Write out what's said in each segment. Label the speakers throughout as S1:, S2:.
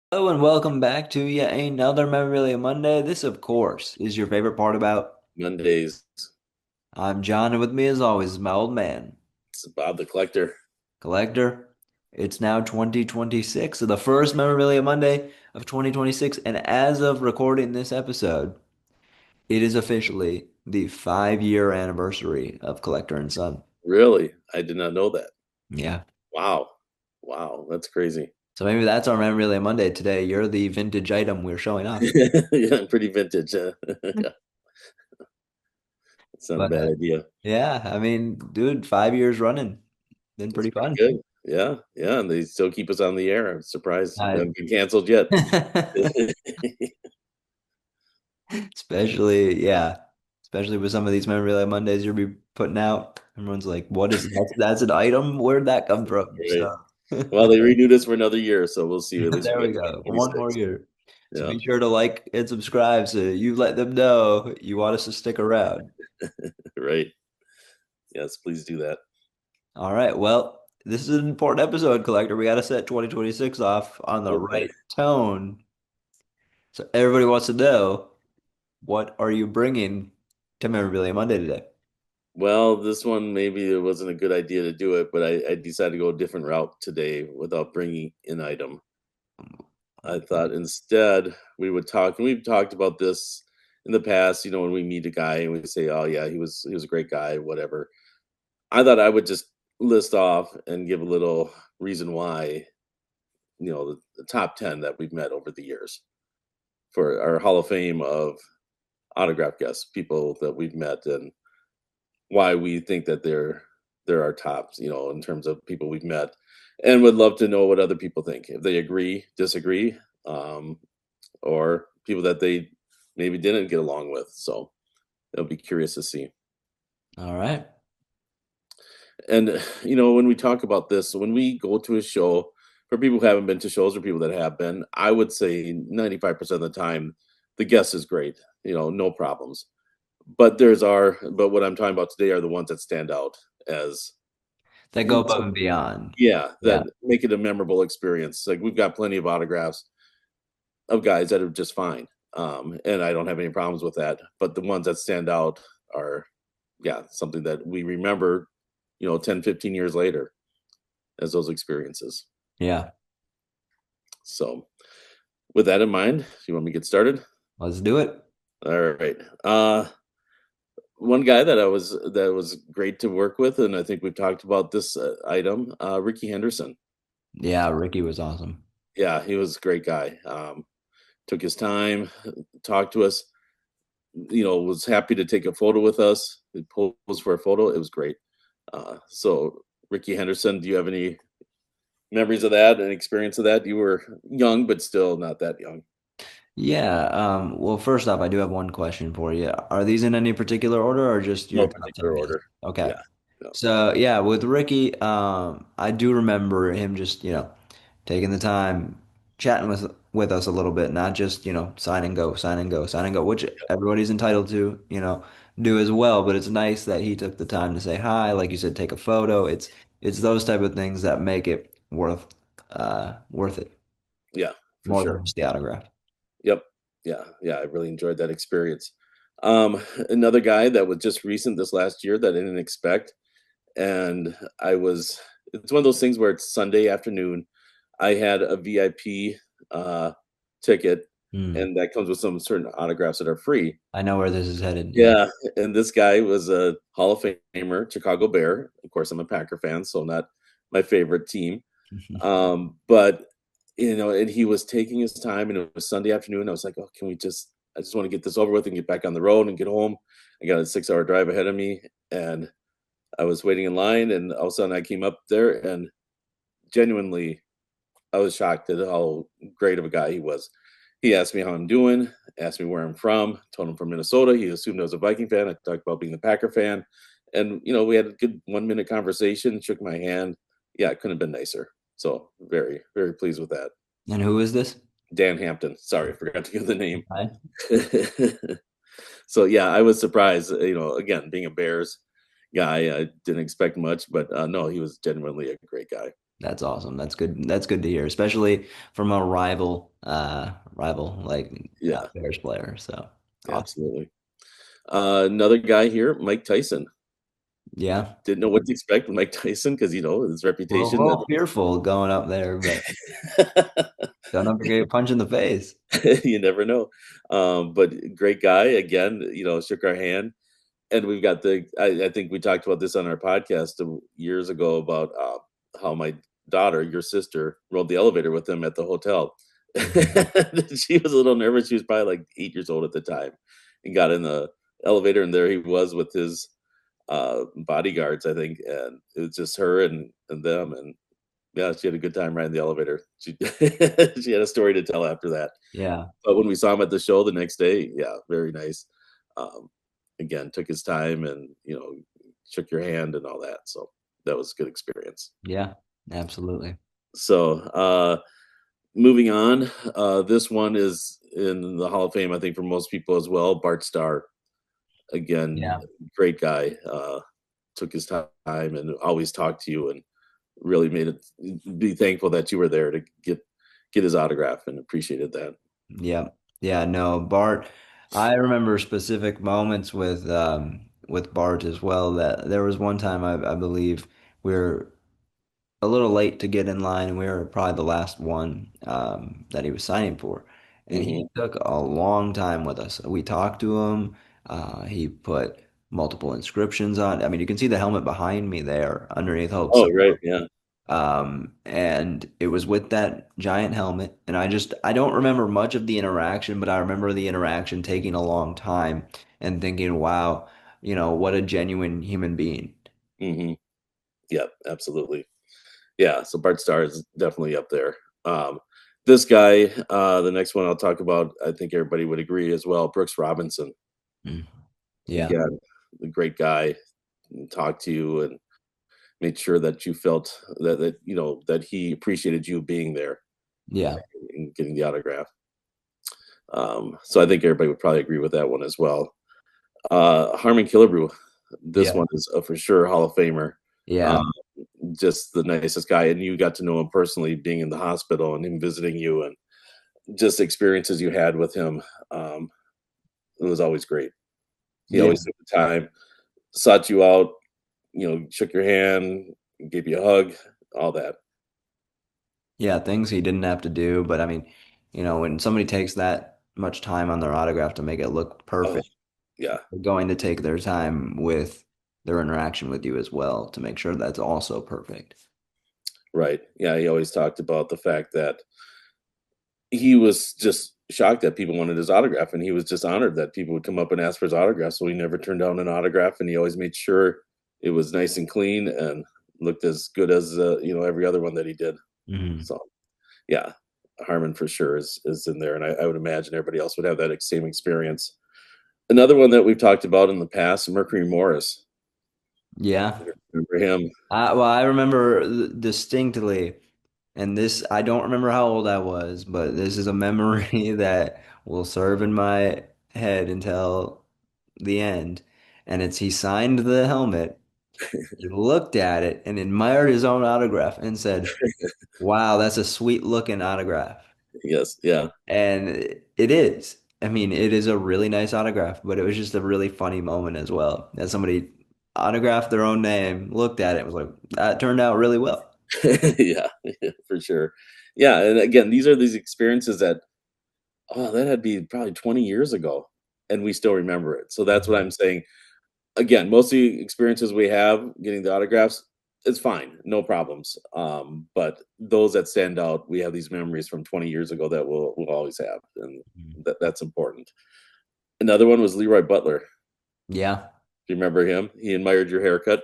S1: Hello and welcome back to yet another Memorabilia Monday. This, of course, is your favorite part about.
S2: Mondays.
S1: I'm John, and with me, as always, is my old man,
S2: It's Bob the Collector.
S1: Collector. It's now 2026, so the first Memorabilia Monday of 2026, and as of recording this episode, it is officially the 5-year anniversary of Collector and Son.
S2: Really? I did not know that.
S1: Yeah.
S2: Wow. Wow. That's crazy.
S1: So maybe that's our Memorabilia Monday today. You're the vintage item we're showing off.
S2: Yeah, pretty vintage. Yeah, it's not a
S1: But
S2: bad idea.
S1: yeah, I mean, dude, 5 years running. Been
S2: It's
S1: pretty
S2: pretty
S1: fun.
S2: good. Yeah. Yeah. And they still keep us on the air. I'm surprised we
S1: I
S2: haven't been canceled yet.
S1: Especially, yeah. Especially with some of these memorabilia Mondays you'll be putting out. Everyone's like, what is that's an item? Where'd that come from?
S2: Right.
S1: So
S2: Well, they renewed us for another year, so we'll see. At least
S1: there
S2: we
S1: we
S2: get
S1: go. One more
S2: 2026.
S1: year. So
S2: Yeah.
S1: be sure to like and subscribe so you let them know you want us to stick around.
S2: Right. Yes, please do that.
S1: All right. Well, this is an important episode, Collector. We got to set 2026 off on the
S2: Okay.
S1: right tone. So everybody wants to know, what are you bringing to Memorabilia Monday today?
S2: Well, this one maybe it wasn't a good idea to do it, but I decided to go a different route today without bringing an item. I thought instead we would talk, and we've talked about this in the past. When we meet a guy and we say, "Oh yeah, he was a great guy," whatever. I thought I would just list off and give a little reason why. The top 10 that we've met over the years for our Hall of Fame of autograph guests, people that we've met, and why we think that they're our tops, in terms of people we've met, and would love to know what other people think, if they agree, disagree, um, or people that they maybe didn't get along with. So it'll be curious to see.
S1: All right.
S2: And when we talk about this, when we go to a show, for people who haven't been to shows or people that have been, I would say 95% of the time the guest is great, no problems. But what I'm talking about today are the ones that stand out as
S1: That go above and beyond.
S2: yeah,
S1: Yeah.
S2: that make it a memorable experience. Like, we've got plenty of autographs of guys that are just fine. And I don't have any problems with that. But the ones that stand out are, yeah, something that we remember, 10, 15 years later as those experiences.
S1: Yeah.
S2: So with that in mind, you want me to get started?
S1: Let's do it.
S2: All right. One guy that was great to work with, and I think we've talked about this item, Ricky Henderson.
S1: Yeah, Ricky was awesome.
S2: Yeah, he was a great guy. Took his time, talked to us, was happy to take a photo with us. He posed for a photo. It was great. So, Ricky Henderson, do you have any memories of that and experience of that? You were young, but still not that young.
S1: Yeah. Well, first off, I do have one question for you. Are these in any particular order or just your
S2: No
S1: top
S2: particular
S1: 10 guesses?
S2: order.
S1: Okay.
S2: Yeah. No.
S1: So yeah, with Ricky, I do remember him just, taking the time, chatting with us a little bit, not just, sign and go, sign and go, sign and go, which everybody's entitled to, do as well. But it's nice that he took the time to say hi, like you said, take a photo. It's those type of things that make it worth it
S2: Yeah, for
S1: more than
S2: sure.
S1: just the autograph.
S2: Yep. Yeah. Yeah. I really enjoyed that experience. Another guy that was just recent this last year that I didn't expect. And it's one of those things where it's Sunday afternoon. I had a VIP ticket,
S1: Hmm.
S2: and that comes with some certain autographs that are free.
S1: I know where this is headed. Yeah.
S2: Yeah, and this guy was a Hall of Famer, Chicago Bear. Of course, I'm a Packer fan, so not my favorite team. But and he was taking his time, and it was Sunday afternoon. I was like, "Oh, I just want to get this over with and get back on the road and get home." I got a 6-hour drive ahead of me, and I was waiting in line, and all of a sudden I came up there, and genuinely, I was shocked at how great of a guy he was. He asked me how I'm doing, asked me where I'm from, told him from Minnesota. He assumed I was a Viking fan. I talked about being a Packer fan. And, we had a good 1 minute conversation, shook my hand. Yeah, it couldn't have been nicer. So very, very pleased with that.
S1: And who is this?
S2: Dan Hampton. Sorry, I forgot to give the name.
S1: Hi.
S2: So yeah, I was surprised. Again, being a Bears guy, I didn't expect much, but no, he was genuinely a great guy.
S1: That's awesome. That's good. That's good to hear, especially from a rival like
S2: Yeah,
S1: Bears player. So awesome.
S2: absolutely. Another guy here, Mike Tyson.
S1: Yeah.
S2: Didn't know what to expect with Mike Tyson because, his
S1: We're a
S2: reputation that
S1: little fearful going up there, but don't have to get a punch in the face.
S2: you never know. But great guy, again, shook our hand. And we've got I think we talked about this on our podcast years ago about how my daughter, your sister, rode the elevator with him at the hotel.
S1: Mhm.
S2: She was a little nervous. She was probably like 8 years old at the time and got in the elevator. And there he was with his bodyguards, I think. And it was just her and them. And yeah, she had a good time riding the elevator. She, she had a story to tell after that.
S1: Yeah.
S2: But when we saw him at the show the next day, yeah, very nice. Um, Again, took his time and, shook your hand and all that. So that was a good experience.
S1: Yeah. Absolutely.
S2: So, moving on, this one is in the Hall of Fame, I think, for most people as well. Bart Starr, again,
S1: Yeah.
S2: great guy. Took his time and always talked to you and really made it be thankful that you were there to get his autograph and appreciated that.
S1: Yeah. Yeah. No, Bart, I remember specific moments with Bart as well that there was one time I believe we were a little late to get in line and we were probably the last one that he was signing for. And he
S2: Hmm.
S1: took a long time with us. We talked to him. He put multiple inscriptions on. I mean, you can see the helmet behind me there underneath Hope.
S2: Oh, right. Yeah.
S1: And it was with that giant helmet. And I don't remember much of the interaction, but I remember the interaction taking a long time and thinking, wow, what a genuine human being.
S2: Hmm. Yep. Absolutely. Yeah, so Bart Starr is definitely up there. Um, this guy, the next one I'll talk about, I think everybody would agree as well. Brooks Robinson,
S1: Mm. Yeah,
S2: again, a great guy, and talked to you and made sure that you felt that he appreciated you being there
S1: yeah,
S2: and getting the autograph. So I think everybody would probably agree with that one as well. Harmon Killebrew, this
S1: yeah,
S2: one is for sure Hall of Famer.
S1: yeah,
S2: Um, just the nicest guy, and you got to know him personally, being in the hospital and him visiting you, and just experiences you had with him. Um, it was always great. He
S1: yeah,
S2: always took the time, sought you out, shook your hand, gave you a hug, all that.
S1: yeah. Things he didn't have to do, but I mean, when somebody takes that much time on their autograph to make it look
S2: Oh,
S1: perfect,
S2: yeah,
S1: they're going to take their time with their interaction with you as well to make sure that's also perfect.
S2: right. Yeah, he always talked about the fact that he was just shocked that people wanted his autograph, and he was just honored that people would come up and ask for his autograph. So he never turned down an autograph, and he always made sure it was nice and clean and looked as good as every other one that he did.
S1: Hmm.
S2: So yeah, Harmon for sure is in there, and I would imagine everybody else would have that same experience. Another one that we've talked about in the past, Mercury Morris.
S1: Yeah.
S2: Remember him?
S1: Well, I remember distinctly, and this, I don't remember how old I was, but this is a memory that will serve in my head until the end. And it's he signed the helmet, he looked at it and admired his own autograph and said, "Wow, that's a sweet looking autograph."
S2: Yes, yeah,
S1: And it is. I mean, it is a really nice autograph, but it was just a really funny moment as well. That somebody autographed their own name, looked at it, and was like, that turned out really well.
S2: yeah, yeah, for sure. Yeah, and again, these are these experiences that that'd be probably 20 years ago, and we still remember it. So that's what
S1: Mhm.
S2: I'm saying. Again, most of the experiences we have getting the autographs, it's fine, no problems. But those that stand out, we have these memories from 20 years ago that we'll always have, and that's important. Another one was Leroy Butler.
S1: Yeah.
S2: Do you remember him? He admired your haircut.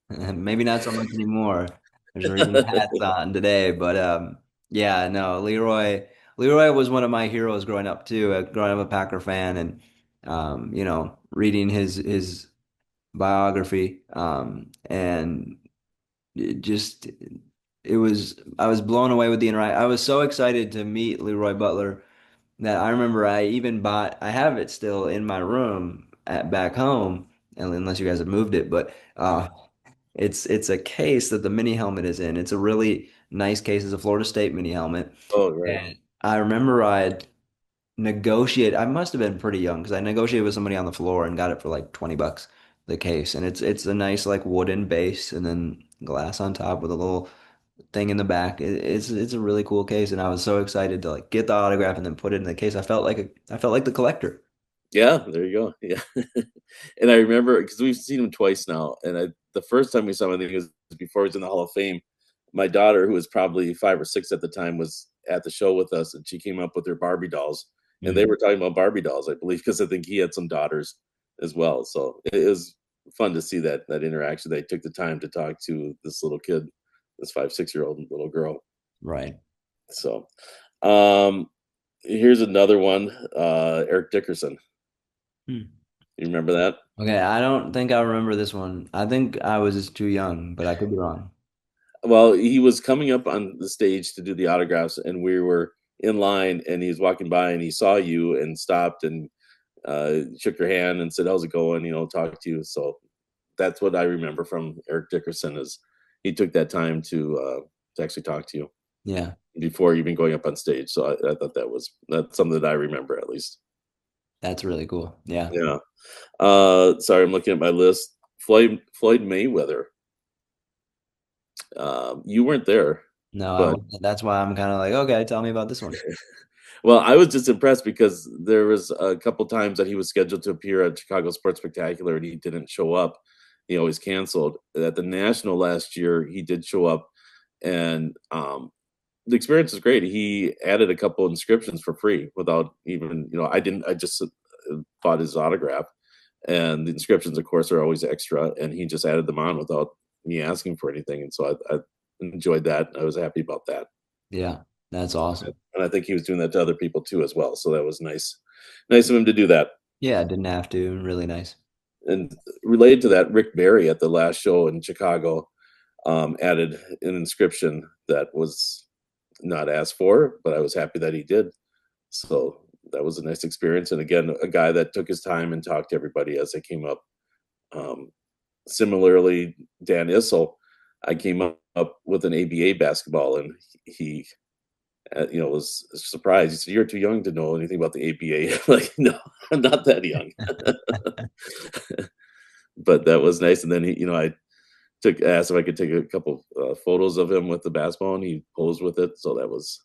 S1: Maybe not so much anymore. There's reading hats on today, but yeah, no, Leroy was one of my heroes growing up too. Growing up a Packer fan and reading his biography and it just I was blown away with the interaction. I was so excited to meet Leroy Butler that I remember I have it still in my room at back home, unless you guys have moved it, but It's a case that the mini helmet is in. It's a really nice case. It's a Florida State mini helmet.
S2: Oh, right.
S1: And I remember I'd negotiate. I must have been pretty young because I negotiated with somebody on the floor and got it for like 20 bucks the case. And it's a nice like wooden base and then glass on top with a little thing in the back. It's a really cool case, and I was so excited to like get the autograph and then put it in the case. I felt like the collector.
S2: Yeah, there you go. Yeah. And I remember because we've seen him twice now, and the first time we saw him, I think it was before he was in the Hall of Fame. My daughter, who was probably 5 or 6 at the time, was at the show with us, and she came up with her Barbie dolls, and they
S1: Mm,
S2: were talking about Barbie dolls, I believe, because I think he had some daughters as well. So it was fun to see that interaction. They took the time to talk to this little kid, this 5, 6-year-old little girl.
S1: right.
S2: So, um, here's another one, Eric Dickerson.
S1: Hmm.
S2: You remember that?
S1: Okay, I don't think I remember this one. I think I was just too young, but I could be wrong.
S2: Well, he was coming up on the stage to do the autographs, and we were in line, and he was walking by, and he saw you and stopped and shook your hand and said, "How's it going?" Talk to you. So that's what I remember from Eric Dickerson is he took that time to actually talk to you
S1: Yeah,
S2: before even going up on stage. So I thought that's something that I remember at least.
S1: that's really cool. Yeah.
S2: Yeah. Sorry, I'm looking at my list. Floyd Mayweather. You weren't there,
S1: No, I
S2: but
S1: wasn't. That's why I'm kind of like, okay, tell me about this one.
S2: well, I was just impressed because there was a couple times that he was scheduled to appear at Chicago Sports Spectacular and he didn't show up. He always canceled. At the National last year, he did show up, and the experience was great. He added a couple inscriptions for free without even, I didn't. I just bought his autograph, and the inscriptions, of course, are always extra, and he just added them on without me asking for anything, and so I enjoyed that. I was happy about that.
S1: Yeah, that's awesome.
S2: And I think he was doing that to other people too as well, so that was nice of him to do that.
S1: Yeah, didn't have to. Really nice.
S2: And related to that, Rick Barry at the last show in Chicago added an inscription that was not asked for, but I was happy that he did. So that was a nice experience. And again, a guy that took his time and talked to everybody as they came up. Um, Similarly, Dan Issel, I came up with an ABA basketball, and he was surprised. He said, "You're too young to know anything about the ABA." Like, no, I'm not that young. But that was nice. And then I asked if I could take a couple photos of him with the basketball, and he posed with it. So that was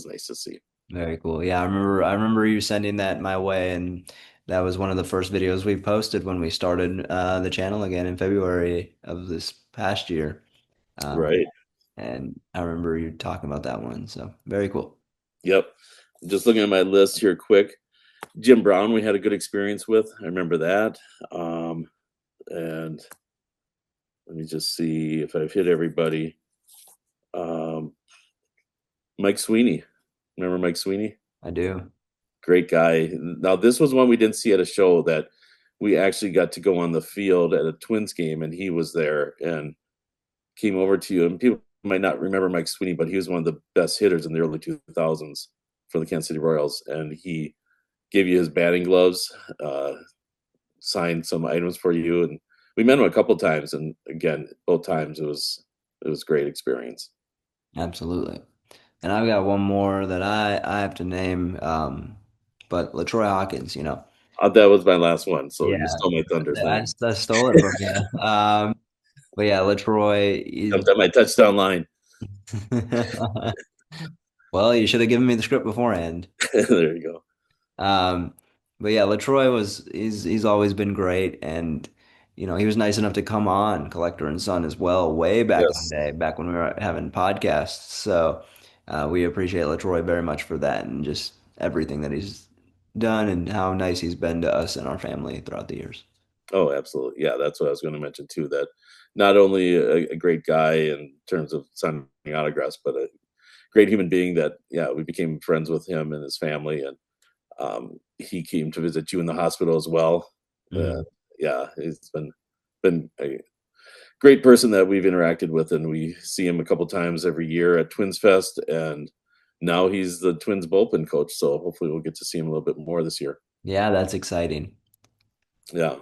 S2: nice to see.
S1: Very cool. Yeah, I remember you sending that my way, and that was one of the first videos we posted when we started the channel again in February of this past year. Um,
S2: Right.
S1: and I remember you talking about that one. So very cool.
S2: Yep. Just looking at my list here, quick. Jim Brown, we had a good experience with. I remember that. And let me just see if I've hit everybody. Um, Mike Sweeney. Remember Mike Sweeney?
S1: I do.
S2: Great guy. Now, this was one we didn't see at a show that we actually got to go on the field at a Twins game, and he was there and came over to you. And people might not remember Mike Sweeney, but he was one of the best hitters in the early 2000s for the Kansas City Royals. And he gave you his batting gloves, signed some items for you. And we met him a couple times. And again, both times it was great experience.
S1: Absolutely. And I've got one more that I have to name, but LaTroy Hawkins,
S2: That was my last one. So you
S1: Yeah,
S2: stole my thunder. Thanks.
S1: I stole it from you. But yeah, LaTroy is.
S2: Jumped at my touchdown line.
S1: Well, you should have given me the script beforehand.
S2: There you go.
S1: Um, but yeah, LaTroy he's always been great, and he was nice enough to come on Collector and Son as well, way back in the
S2: Yes.
S1: day, back when we were having podcasts. So we appreciate LaTroy very much for that and just everything that he's done and how nice he's been to us and our family throughout the years.
S2: Oh, absolutely. Yeah, that's what I was going to mention too. That not only a great guy in terms of signing autographs, but a great human being. That yeah, we became friends with him and his family, and he came to visit you in the hospital as well. Uh,
S1: Mhm.
S2: yeah, he's been a great person that we've interacted with, and we see him a couple times every year at Twins Fest, and now he's the Twins bullpen coach. So hopefully we'll get to see him a little bit more this year.
S1: Yeah, that's exciting.
S2: Yeah.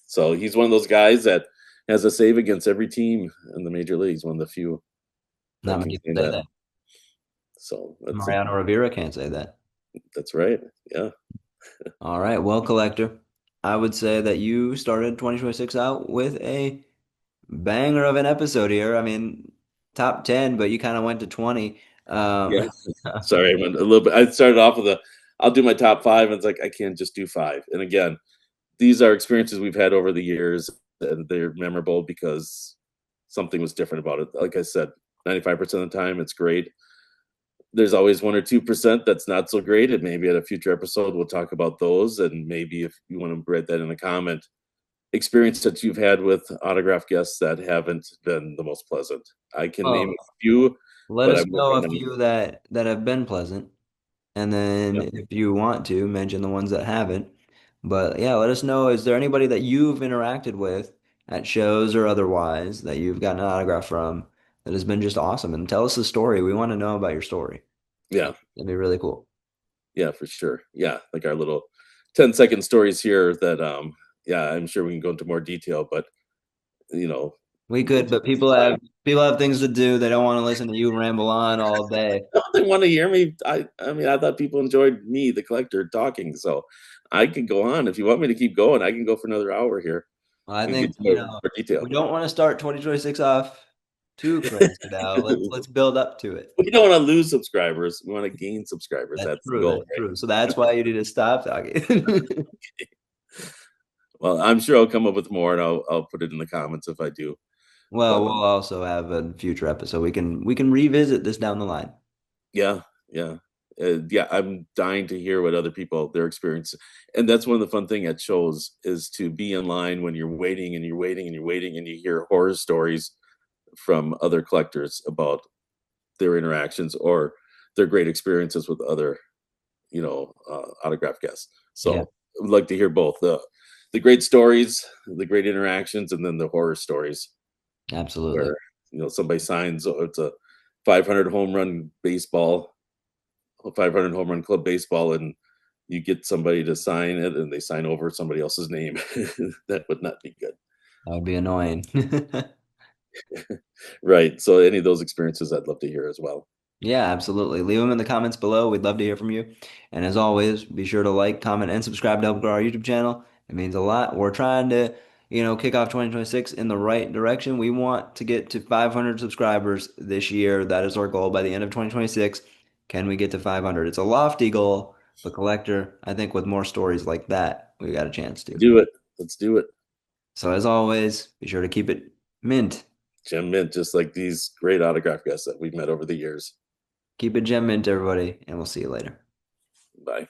S2: So he's one of those guys that has a save against every team in the major leagues, one of the few
S1: Not
S2: that
S1: many
S2: can
S1: people
S2: say
S1: say
S2: that.
S1: that.
S2: So
S1: Mariano Rivera can't say that.
S2: that's right. Yeah.
S1: All right, well, collector, I would say that you started 2026 out with a banger of an episode here. I mean, top 10, but you kind of went to 20.
S2: Yeah.
S1: Um,
S2: Sorry, I went a little bit. I started off with a I'll do my top 5, and it's like I can't just do 5. And again, these are experiences we've had over the years, and they're memorable because something was different about it. Like I said, 95% of the time, it's great. There's always 1 or 2% that's not so great, and maybe at a future episode, we'll talk about those, and maybe if you wanna write that in a comment, experience that you've had with autograph guests that haven't been the most pleasant. I can name
S1: well,
S2: a few,
S1: let
S2: but
S1: us
S2: I'm
S1: know
S2: working
S1: a
S2: on
S1: few that have been pleasant, and then
S2: yeah.
S1: if you want to, mention the ones that haven't. But yeah, let us know. Is there anybody that you've interacted with at shows or otherwise that you've gotten an autograph from that has been just awesome? And tell us the story. We want to know about your story.
S2: Yeah.
S1: That'd be really cool.
S2: Yeah, for sure. Yeah, like our little 10-second stories here that, yeah, I'm sure we can go into more detail, but, you know,
S1: We
S2: it
S1: could, but people have things to do. They don't want to listen to you ramble on all day.
S2: no, they wanna hear me. I mean, I thought people enjoyed me, the collector, talking, so I can go on. If you want me to keep going, I can go for another hour here
S1: I
S2: and get
S1: think,
S2: to more detail.
S1: we don't want to start 2026 off too crazy now. Let's build up to it.
S2: We don't wanna lose subscribers, we wanna gain subscribers,
S1: That's
S2: that's the
S1: true.
S2: goal,
S1: That's true. So that's why you need to stop talking.
S2: right? Well, I'm sure I'll come up with more, and I'll put it in the comments if I do,
S1: Well,
S2: but,
S1: we'll also have a future episode. We can revisit this down the line.
S2: yeah, yeah. Yeah, I'm dying to hear what other people their experience and that's one of the fun thing at shows is to be in line when you're waiting and you're waiting and you're waiting and you hear horror stories from other collectors about their interactions or their great experiences with other, autograph guests.
S1: Yeah,
S2: So, I would like to hear both the great stories, the great interactions, and then the horror stories
S1: absolutely.
S2: where, somebody signs, it's a 500 home run baseball 500 home run club baseball and you get somebody to sign it and they sign over somebody else's name. That would not be good.
S1: That would be annoying.
S2: Right. So any of those experiences I'd love to hear as well.
S1: Yeah, absolutely. Leave them in the comments below. We'd love to hear from you. And as always, be sure to like, comment, and subscribe to help grow our YouTube channel. It means a lot. We're trying to, kick off 2026 in the right direction. We want to get to 500 subscribers this year. That is our goal by the end of 2026. Can we get to 500? It's a lofty goal, but collector, I think with more stories like that, we got a chance to.
S2: Do it. Let's do it.
S1: So as always, be sure to keep it mint.
S2: Jim Mint, just like these great autograph guests that we've met over the years.
S1: Keep it gem mint, everybody, and we'll see you later.
S2: Bye.